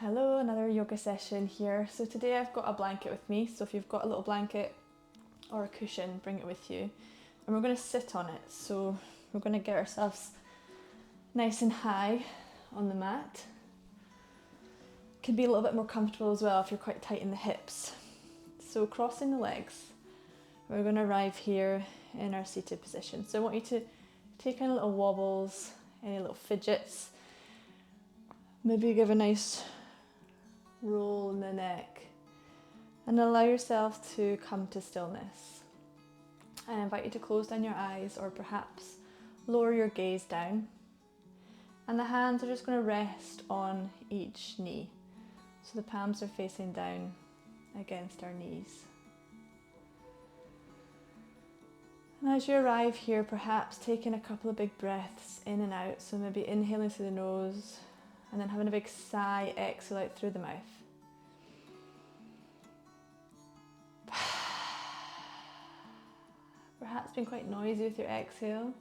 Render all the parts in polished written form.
Hello, another yoga session here. So today I've got a blanket with me, so if you've got a little blanket or a cushion, bring it with you. And we're going to sit on it, so we're going to get ourselves nice and high on the mat. Can be a little bit more comfortable as well if you're quite tight in the hips. So crossing the legs, we're going to arrive here in our seated position. So I want you to take any little wobbles, any little fidgets, maybe give a nice roll in the neck and allow yourself to come to stillness. I invite you to close down your eyes or perhaps lower your gaze down, and the hands are just going to rest on each knee, so the palms are facing down against our knees. And as you arrive here, perhaps taking a couple of big breaths in and out, so maybe inhaling through the nose and then having a big sigh, exhale out through the mouth. Perhaps being quite noisy with your exhale.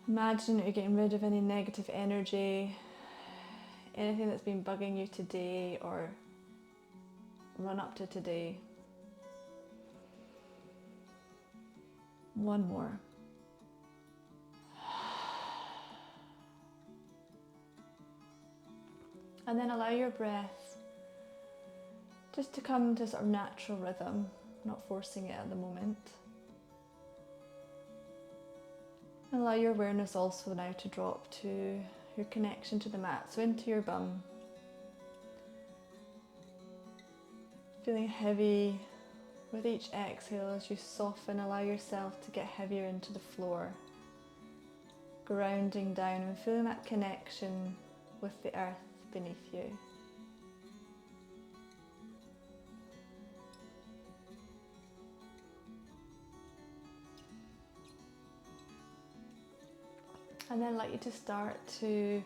Imagine that you're getting rid of any negative energy, anything that's been bugging you today or run up to today. One more. And then allow your breath just to come to sort of natural rhythm, not forcing it at the moment. Allow your awareness also now to drop to your connection to the mat, so into your bum. Feeling heavy with each exhale as you soften, allow yourself to get heavier into the floor. Grounding down and feeling that connection with the earth beneath you. And then I'd like you to start to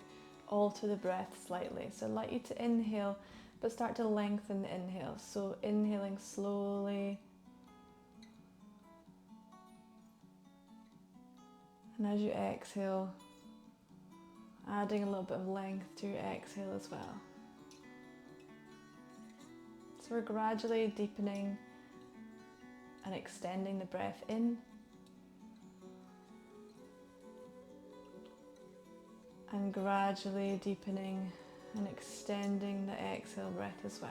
alter the breath slightly. So I'd like you to inhale, but start to lengthen the inhale. So inhaling slowly. And as you exhale, adding a little bit of length to your exhale as well. So we're gradually deepening and extending the breath in, and gradually deepening and extending the exhale breath as well.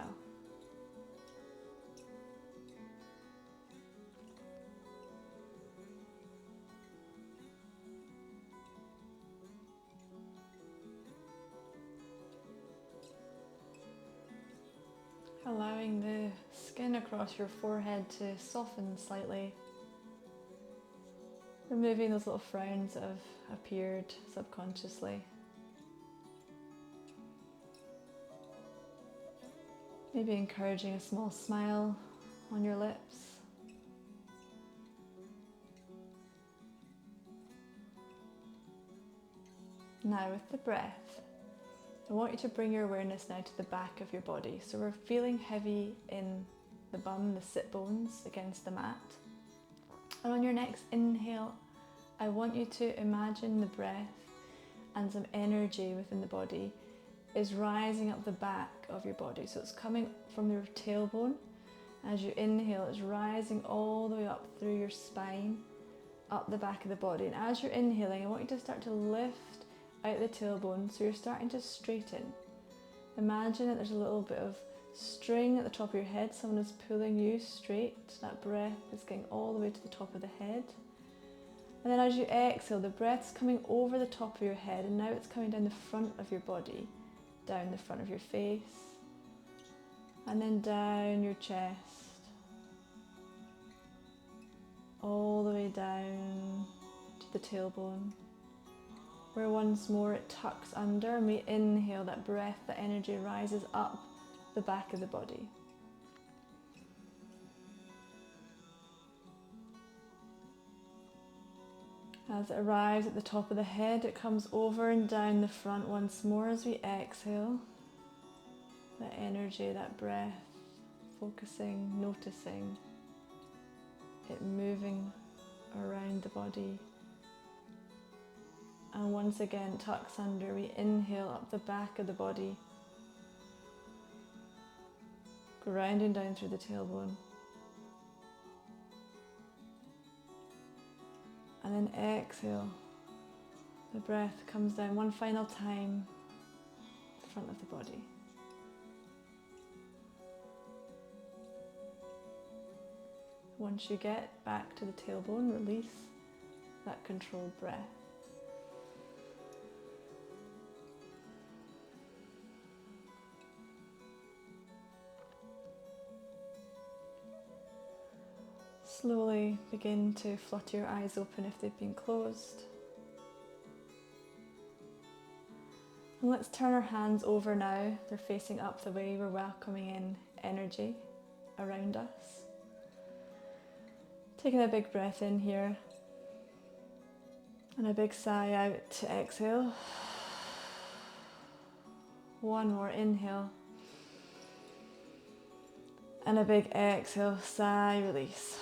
Allowing the skin across your forehead to soften slightly, removing those little frowns that have appeared subconsciously. Maybe encouraging a small smile on your lips. Now with the breath, I want you to bring your awareness now to the back of your body. So we're feeling heavy in the bum, the sit bones against the mat. And on your next inhale, I want you to imagine the breath and some energy within the body is rising up the back of your body. So it's coming from your tailbone. As you inhale, it's rising all the way up through your spine, up the back of the body. And as you're inhaling, I want you to start to lift out the tailbone, so you're starting to straighten. Imagine that there's a little bit of string at the top of your head, someone is pulling you straight. That breath is getting all the way to the top of the head. And then as you exhale, the breath's coming over the top of your head, and now it's coming down the front of your body, down the front of your face, and then down your chest, all the way down to the tailbone, where once more it tucks under, and we inhale that breath, that energy rises up the back of the body. As it arrives at the top of the head, it comes over and down the front once more as we exhale. That energy, that breath, focusing, noticing it moving around the body. And once again, tucks under. We inhale up the back of the body, grounding down through the tailbone. And then exhale. The breath comes down one final time, the front of the body. Once you get back to the tailbone, release that controlled breath. Slowly begin to flutter your eyes open if they've been closed. And let's turn our hands over now. They're facing up the way. We're welcoming in energy around us. Taking a big breath in here. And a big sigh out to exhale. One more inhale. And a big exhale, sigh, release.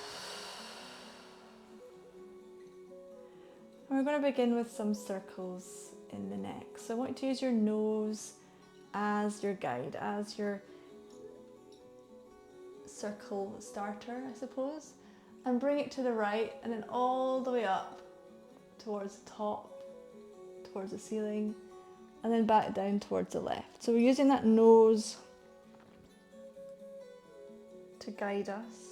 And we're going to begin with some circles in the neck. So I want you to use your nose as your guide, as your circle starter, I suppose, and bring it to the right and then all the way up towards the top, towards the ceiling, and then back down towards the left. So we're using that nose to guide us.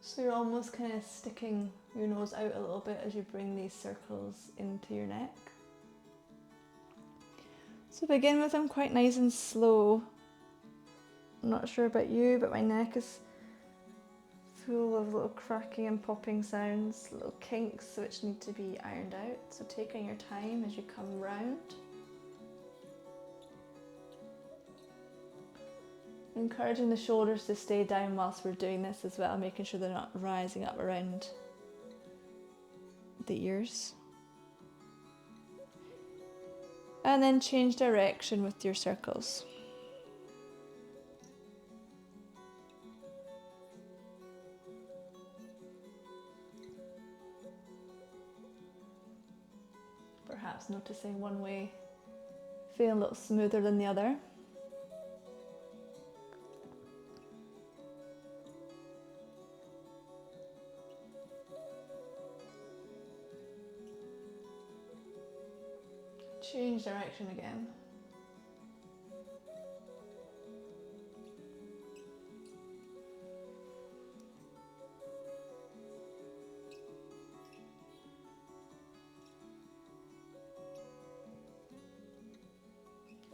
So you're almost kind of sticking your nose out a little bit as you bring these circles into your neck. So begin with them quite nice and slow. I'm not sure about you, but my neck is full of little cracking and popping sounds, little kinks which need to be ironed out. So taking your time as you come round. Encouraging the shoulders to stay down whilst we're doing this as well, making sure they're not rising up around the ears. And then change direction with your circles. Perhaps noticing one way feeling a little smoother than the other. Change direction again.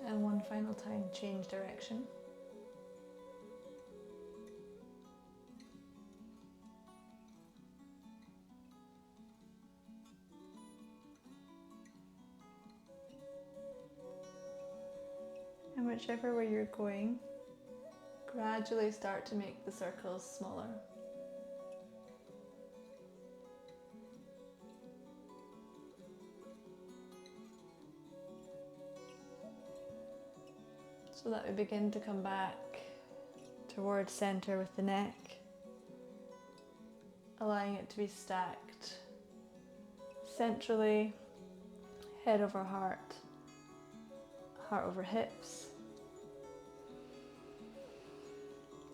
And one final time, change direction. And whichever way you're going, gradually start to make the circles smaller. So that we begin to come back towards center with the neck, allowing it to be stacked centrally, head over heart, heart over hips.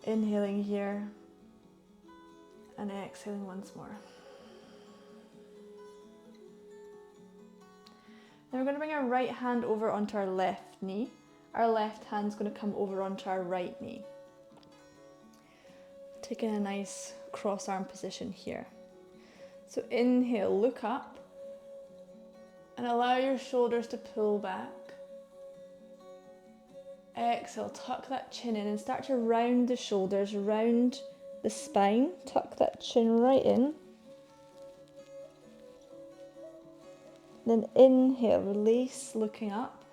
Inhaling here and exhaling once more. Then we're going to bring our right hand over onto our left knee. Our left hand's going to come over onto our right knee. Taking a nice cross arm position here. So inhale, look up and allow your shoulders to pull back. Exhale, tuck that chin in and start to round the shoulders, round the spine. Tuck that chin right in. Then inhale, release, looking up.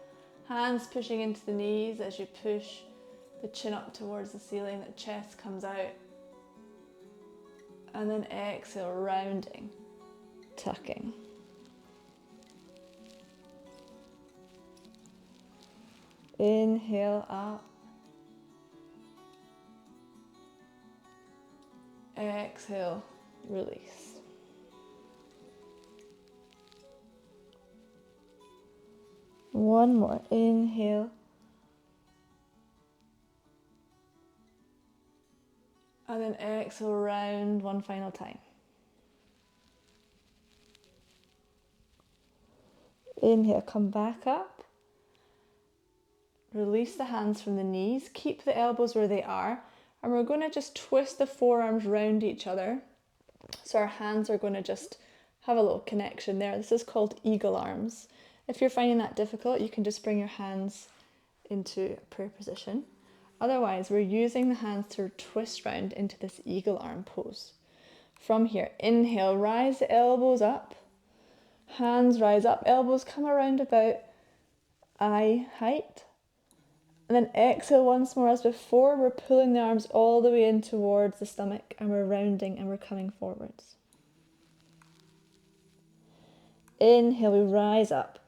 Hands pushing into the knees as you push the chin up towards the ceiling, the chest comes out. And then exhale, rounding, tucking. Inhale up. Exhale, release. One more, inhale. And then exhale, round one final time. Inhale, come back up. Release the hands from the knees. Keep the elbows where they are. And we're going to just twist the forearms round each other. So our hands are going to just have a little connection there. This is called eagle arms. If you're finding that difficult, you can just bring your hands into prayer position. Otherwise, we're using the hands to twist round into this eagle arm pose. From here, inhale, rise the elbows up. Hands rise up, elbows come around about eye height. And then exhale once more as before. We're pulling the arms all the way in towards the stomach and we're rounding and we're coming forwards. Inhale, we rise up.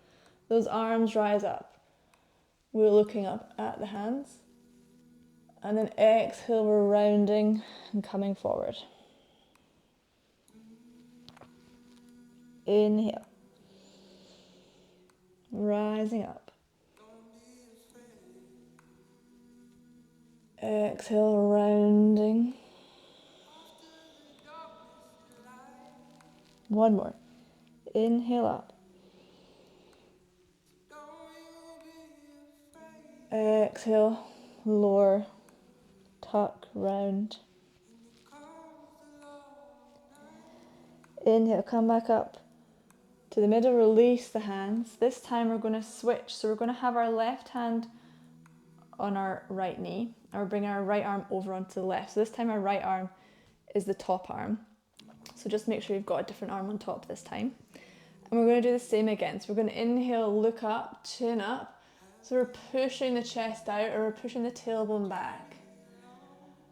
Those arms rise up. We're looking up at the hands. And then exhale, we're rounding and coming forward. Inhale. Rising up. Exhale, rounding. One more. Inhale up. Exhale, lower, tuck, round. Inhale, come back up to the middle, release the hands. This time we're going to switch. So we're going to have our left hand on our right knee, and we're bringing our right arm over onto the left. So this time our right arm is the top arm. So just make sure you've got a different arm on top this time. And we're going to do the same again. So we're going to inhale, look up, chin up. So we're pushing the chest out or we're pushing the tailbone back.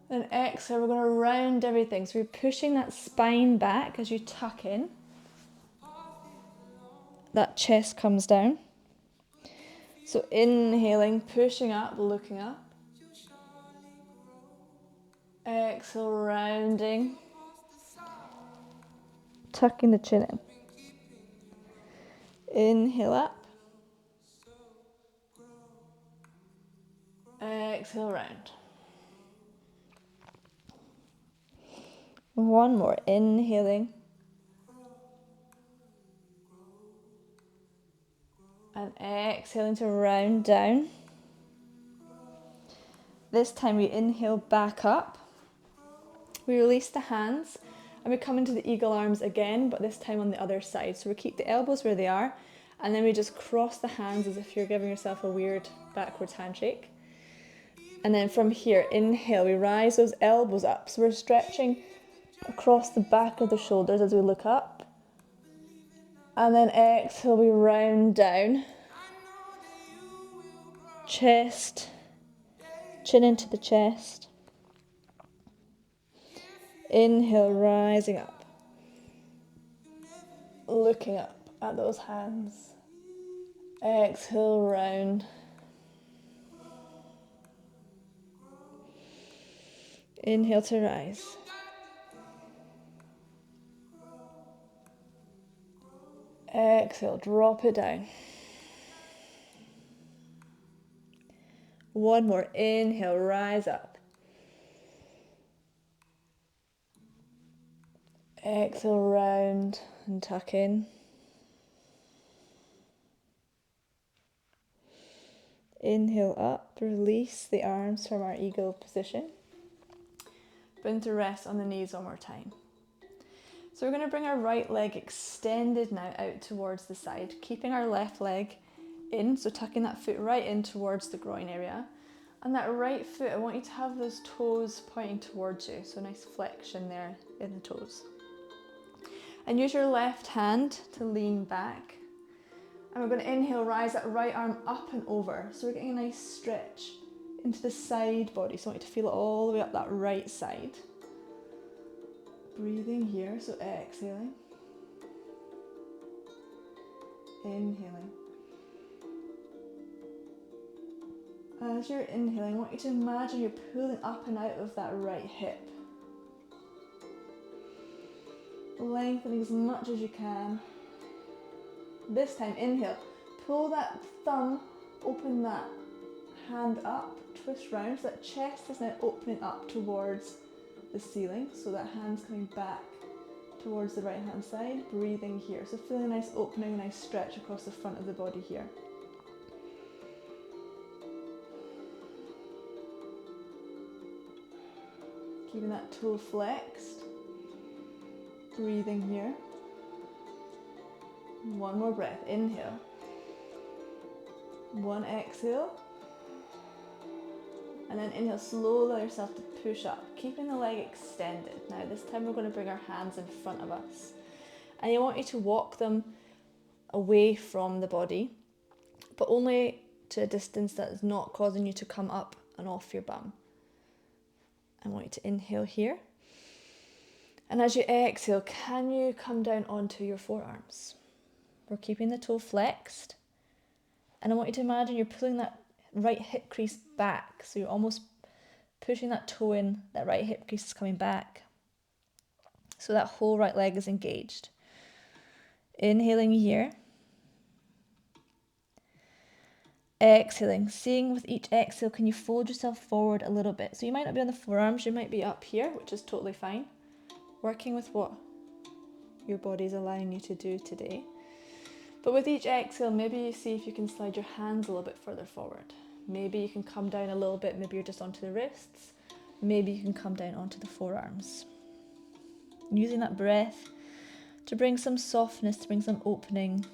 Then exhale, we're going to round everything. So we're pushing that spine back as you tuck in. That chest comes down. So inhaling, pushing up, looking up. Exhale, rounding. Tucking the chin in. Inhale up. Exhale, round. One more, inhaling. And exhaling to round down. This time we inhale back up. We release the hands and we come into the eagle arms again, but this time on the other side. So we keep the elbows where they are and then we just cross the hands as if you're giving yourself a weird backwards handshake. And then from here, inhale, we rise those elbows up. So we're stretching across the back of the shoulders as we look up. And then exhale, we round down. Chest, chin into the chest. Inhale, rising up. Looking up at those hands. Exhale, round. Inhale to rise. Exhale, drop it down. One more, inhale, rise up. Exhale, round and tuck in. Inhale up, release the arms from our eagle position. Bring to rest on the knees one more time. So we're going to bring our right leg extended now out towards the side, keeping our left leg in, so tucking that foot right in towards the groin area. And that right foot, I want you to have those toes pointing towards you, so nice flexion there in the toes. And use your left hand to lean back. And we're going to inhale, rise that right arm up and over. So we're getting a nice stretch into the side body. So I want you to feel it all the way up that right side. Breathing here, so exhaling. Inhaling. As you're inhaling, I want you to imagine you're pulling up and out of that right hip. Lengthening as much as you can. This time, inhale, Pull that thumb, open that hand up, twist round, so that chest is now opening up towards the ceiling, so that hand's coming back towards the right hand side, breathing here. So feeling a nice opening, a nice stretch across the front of the body here. Keeping that toe flexed, breathing here. One more breath, inhale. One exhale. And then inhale, slowly allow yourself to push up, keeping the leg extended. Now this time we're going to bring our hands in front of us. And I want you to walk them away from the body, but only to a distance that is not causing you to come up and off your bum. I want you to inhale here. And as you exhale, can you come down onto your forearms? We're keeping the toe flexed. And I want you to imagine you're pulling that right hip crease back. So you're almost pushing that toe in, that right hip crease is coming back. So that whole right leg is engaged. Inhaling here. Exhaling. Seeing with each exhale, can you fold yourself forward a little bit? So you might not be on the forearms, you might be up here, which is totally fine. Working with what your body's allowing you to do today. But with each exhale, maybe you see if you can slide your hands a little bit further forward. Maybe you can come down a little bit, maybe you're just onto the wrists. Maybe you can come down onto the forearms. Using that breath to bring some softness, to bring some opening.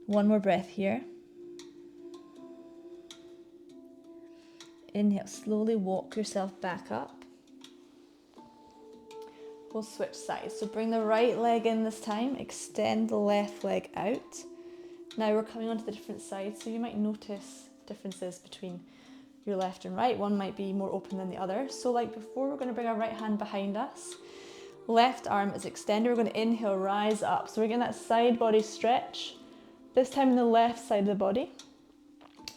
One more breath here. Inhale, slowly walk yourself back up. We'll switch sides. So bring the right leg in this time, extend the left leg out. Now we're coming onto the different sides, so you might notice differences between your left and right. One might be more open than the other. So like before, we're going to bring our right hand behind us. Left arm is extended. We're going to inhale, rise up. So we're getting that side body stretch. This time in the left side of the body.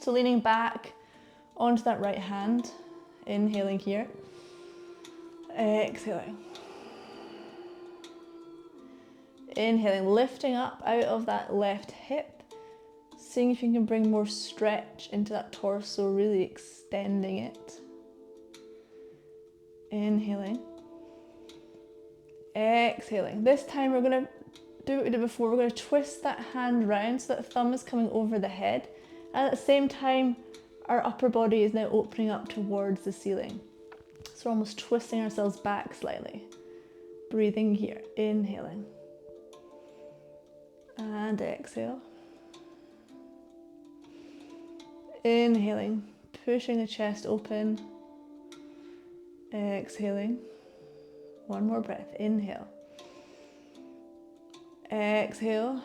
So leaning back onto that right hand. Inhaling here. Exhaling. Inhaling, lifting up out of that left hip. Seeing if you can bring more stretch into that torso, really extending it. Inhaling. Exhaling. This time we're going to do what we did before. We're going to twist that hand round so that the thumb is coming over the head. And at the same time, our upper body is now opening up towards the ceiling. So we're almost twisting ourselves back slightly. Breathing here. Inhaling. And exhale. Inhaling, pushing the chest open. Exhaling. One more breath. Inhale. Exhale.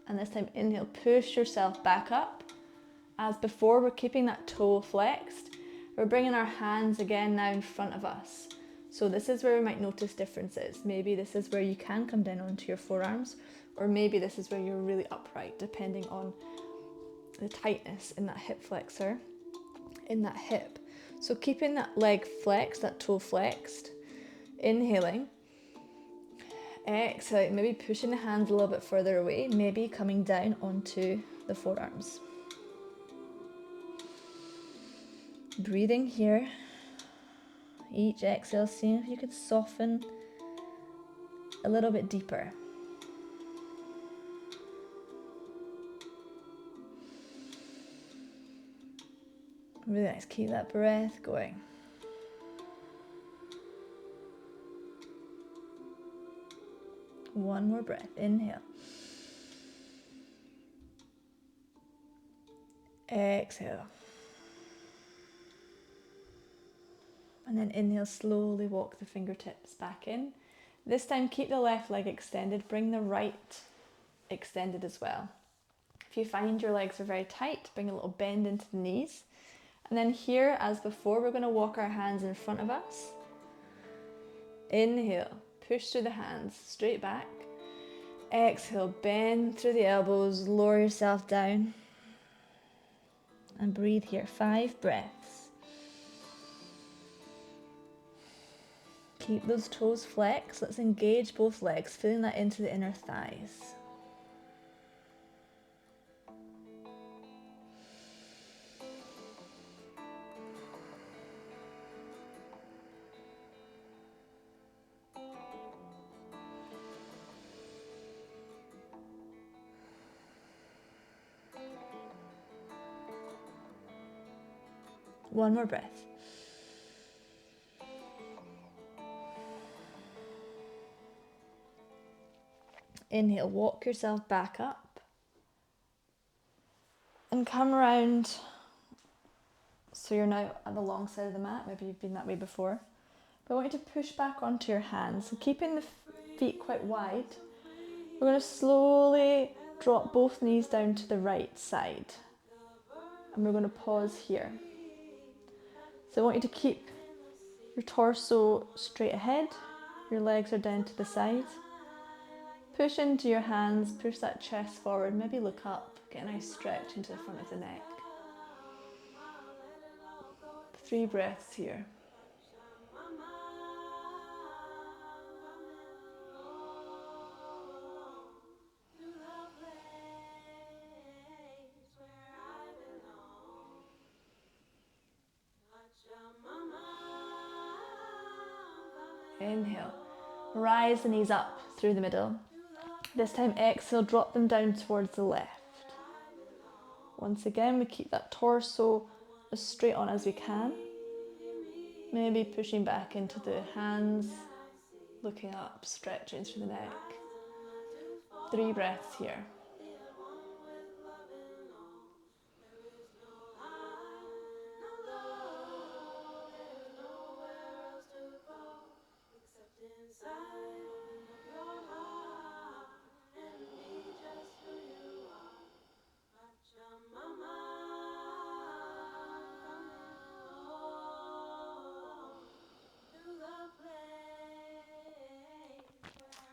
And this time inhale, push yourself back up. As before, we're keeping that toe flexed. We're bringing our hands again now in front of us. So this is where we might notice differences. Maybe this is where you can come down onto your forearms, or maybe this is where you're really upright, depending on the tightness in that hip flexor, in that hip. So keeping that leg flexed, that toe flexed, inhaling, exhaling, maybe pushing the hands a little bit further away, maybe coming down onto the forearms. Breathing here. Each exhale, seeing if you could soften a little bit deeper. Really nice. Keep that breath going. One more breath. Inhale. Exhale. And then inhale, slowly walk the fingertips back in. This time keep the left leg extended, bring the right extended as well. If you find your legs are very tight, bring a little bend into the knees. And then here, as before, we're going to walk our hands in front of us. Inhale, push through the hands, straight back. Exhale, bend through the elbows, lower yourself down. And breathe here, 5 breaths. Keep those toes flexed. Let's engage both legs, feeling that into the inner thighs. One more breath. Inhale, walk yourself back up and come around. So you're now at the long side of the mat. Maybe you've been that way before. But I want you to push back onto your hands. So keeping the feet quite wide, we're going to slowly drop both knees down to the right side. And we're going to pause here. So I want you to keep your torso straight ahead. Your legs are down to the side. Push into your hands, push that chest forward, maybe look up, get a nice stretch into the front of the neck. 3 breaths here. Inhale, rise the knees up through the middle. This time exhale, drop them down towards the left. Once again, we keep that torso as straight on as we can. Maybe pushing back into the hands, looking up, stretching through the neck. 3 breaths here.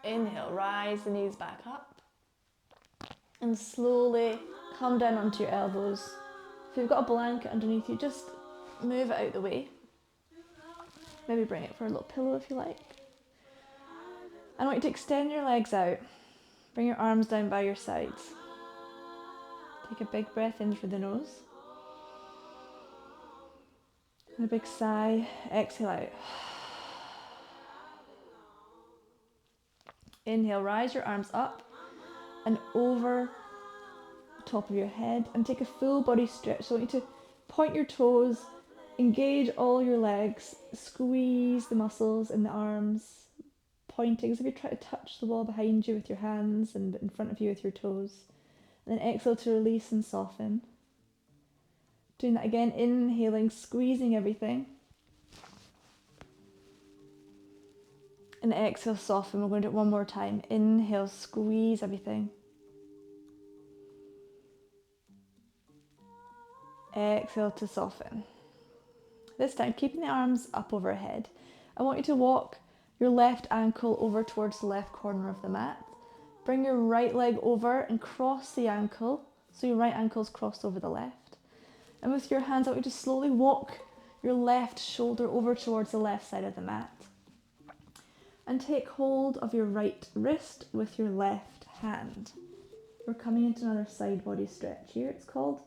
Inhale, rise the knees back up and slowly come down onto your elbows. If you've got a blanket underneath you, just move it out the way. Maybe bring it for a little pillow if you like. I want you to extend your legs out. Bring your arms down by your sides. Take a big breath in through the nose. And a big sigh, exhale out. Inhale, rise your arms up and over the top of your head and take a full body stretch. So I want you to point your toes, engage all your legs, squeeze the muscles in the arms, pointing as if you try to touch the wall behind you with your hands and in front of you with your toes. And then exhale to release and soften. Doing that again, inhaling, squeezing everything. And exhale, soften. We're going to do it one more time. Inhale, squeeze everything. Exhale to soften. This time, keeping the arms up overhead. I want you to walk your left ankle over towards the left corner of the mat. Bring your right leg over and cross the ankle. So your right ankle's crossed over the left. And with your hands, I want you to slowly walk your left shoulder over towards the left side of the mat. And take hold of your right wrist with your left hand. We're coming into another side body stretch here. It's called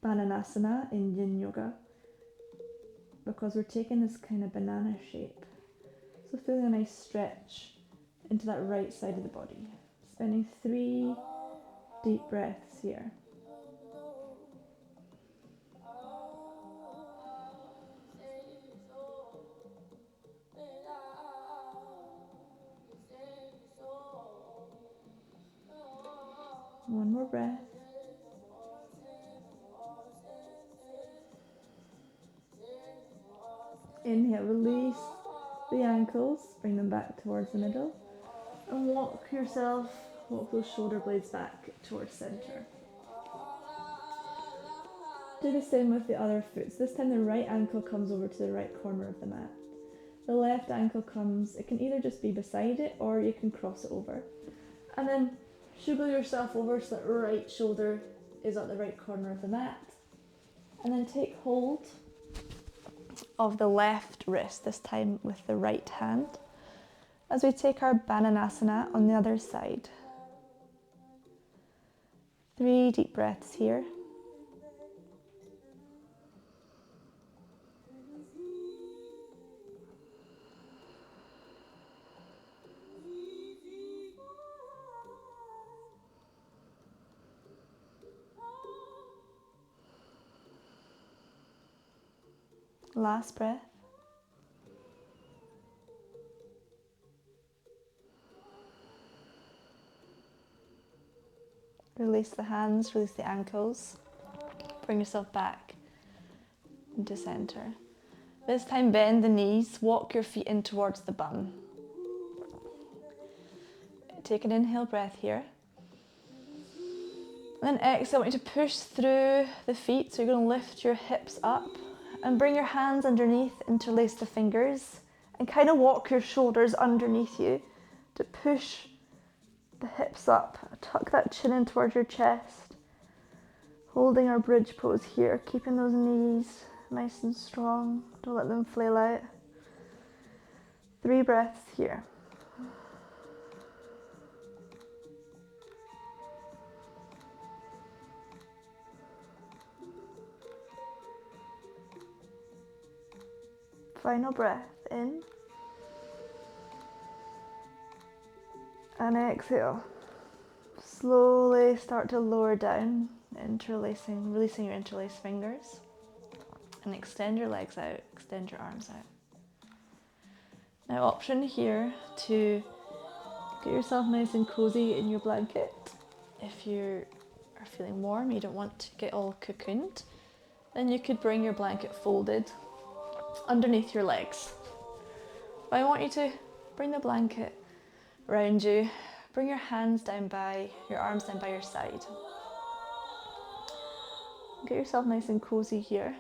Bananasana in Yin Yoga because we're taking this kind of banana shape. So feeling a nice stretch into that right side of the body. Spending 3 deep breaths here. One more breath. Inhale, release the ankles, bring them back towards the middle, and walk those shoulder blades back towards center. Do the same with the other foot. So this time the right ankle comes over to the right corner of the mat. The left ankle comes, it can either just be beside it or you can cross it over. And then sugar yourself over so that right shoulder is at the right corner of the mat. And then take hold of the left wrist, this time with the right hand. as we take our Bananasana on the other side. 3 deep breaths here. Last breath. Release the hands, release the ankles. Bring yourself back into center. This time bend the knees, walk your feet in towards the bum. Take an inhale breath here. And then exhale, I want you to push through the feet. So you're going to lift your hips up and bring your hands underneath, interlace the fingers, and kind of walk your shoulders underneath you to push the hips up. Tuck that chin in towards your chest. Holding our bridge pose here, keeping those knees nice and strong. Don't let them flail out. 3 breaths here. Final breath in. And exhale. Slowly start to lower down, releasing your interlaced fingers. And extend your legs out, extend your arms out. Now option here to get yourself nice and cozy in your blanket. If you are feeling warm, you don't want to get all cocooned, then you could bring your blanket folded underneath your legs. But I want you to bring the blanket around you, bring your hands down by, your arms down by your side. Get yourself nice and cozy here.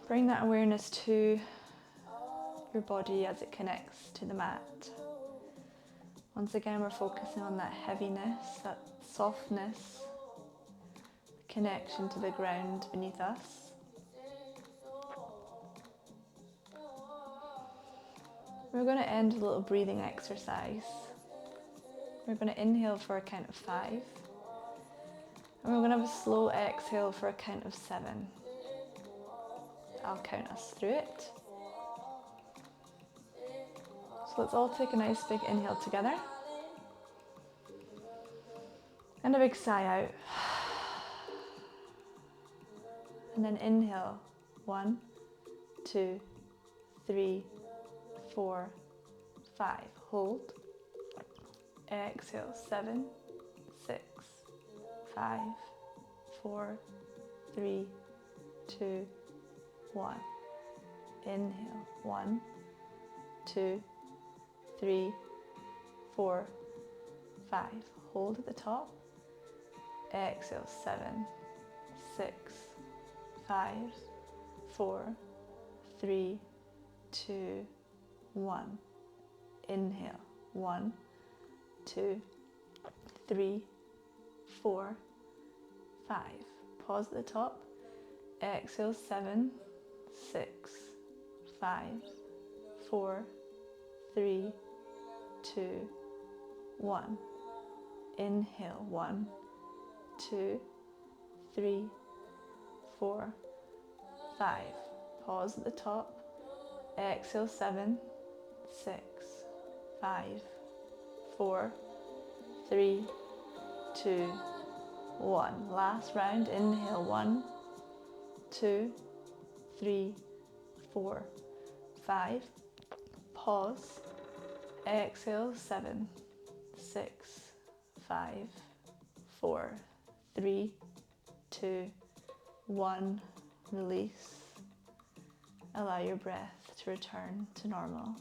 Bring that awareness to your body as it connects to the mat. Once again, we're focusing on that heaviness, that softness, connection to the ground beneath us. We're going to end with a little breathing exercise. We're going to inhale for a count of 5. And we're going to have a slow exhale for a count of 7. I'll count us through it. So let's all take a nice big inhale together. And a big sigh out. And then inhale. 1, 2, 3, 4, 5. Hold. Exhale. 7, 6, 5, 4, 3, 2, 1. Inhale. 1, 2, 3, 4, 5. Hold at the top. Exhale. 7, 6, 5, 4, 3, 2, 1. Inhale. 1, 2, 3, 4, 5. Pause at the top. Exhale. 7, 6, 5, 4, 3, 2, 1. Inhale. 1, 2, 3, 4, 5. Pause at the top. Exhale. 7, 6, 5, 4, 3, 2, 1. Last round. Inhale. 1, 2, 3, 4, 5. Pause. Exhale. 7, 6, 5, 4, 3, 2, 1. Release. Allow your breath to return to normal.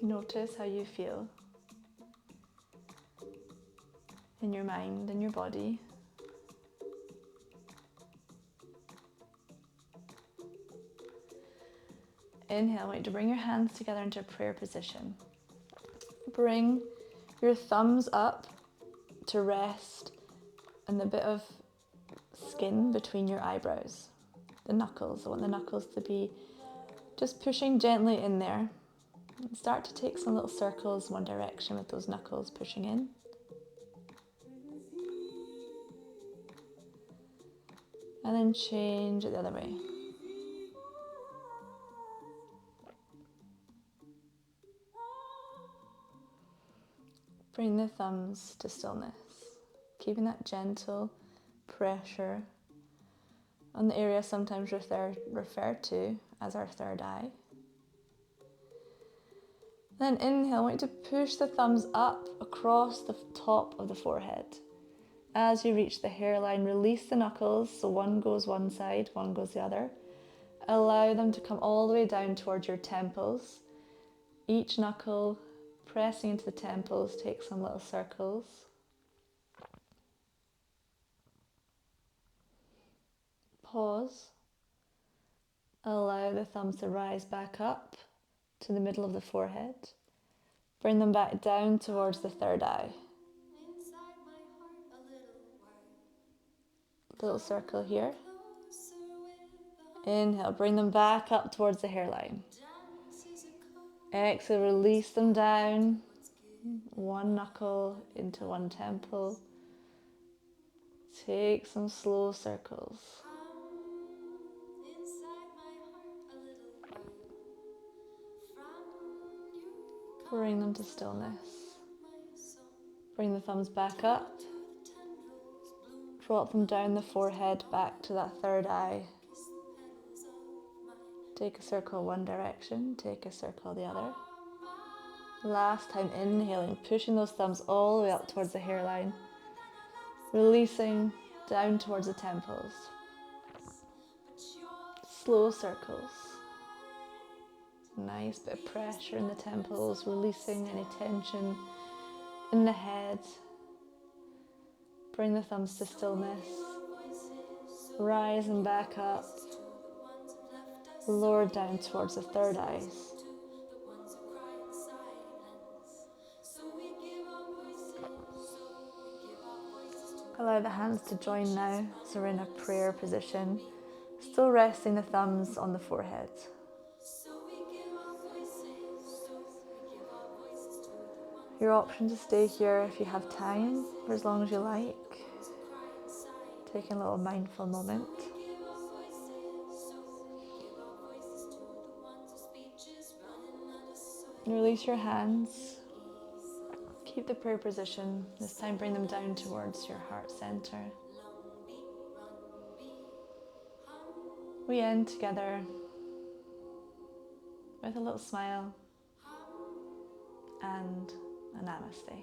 Notice how you feel in your mind and your body. Inhale, I want you to bring your hands together into a prayer position. bring your thumbs up to rest on the bit of skin between your eyebrows, the knuckles. I want the knuckles to be just pushing gently in there. And start to take some little circles one direction with those knuckles pushing in. And then change it the other way. Bring the thumbs to stillness, keeping that gentle pressure on the area sometimes referred to as our third eye. Then inhale, I want you to push the thumbs up across the top of the forehead. As you reach the hairline, release the knuckles, so one goes one side, one goes the other. Allow them to come all the way down towards your temples. Each knuckle pressing into the temples, take some little circles. Pause. Allow the thumbs to rise back up to the middle of the forehead. Bring them back down towards the third eye. Little circle here. Inhale, bring them back up towards the hairline. Exhale, release them down. One knuckle into one temple. Take some slow circles. Bring them to stillness. Bring the thumbs back up. Drop them down the forehead back to that third eye. Take a circle one direction, take a circle the other. Last time, inhaling, pushing those thumbs all the way up towards the hairline. Releasing down towards the temples. Slow circles. Nice bit of pressure in the temples, releasing any tension in the head. Bring the thumbs to stillness. Rise and back up. Lower down towards the third eye. Allow the hands to join now, so we're in a prayer position, still resting the thumbs on the forehead. Your option to stay here if you have time, for as long as you like. Taking a little mindful moment. Release your hands. Keep the prayer position. This time bring them down towards your heart center. We end together with a little smile and a namaste.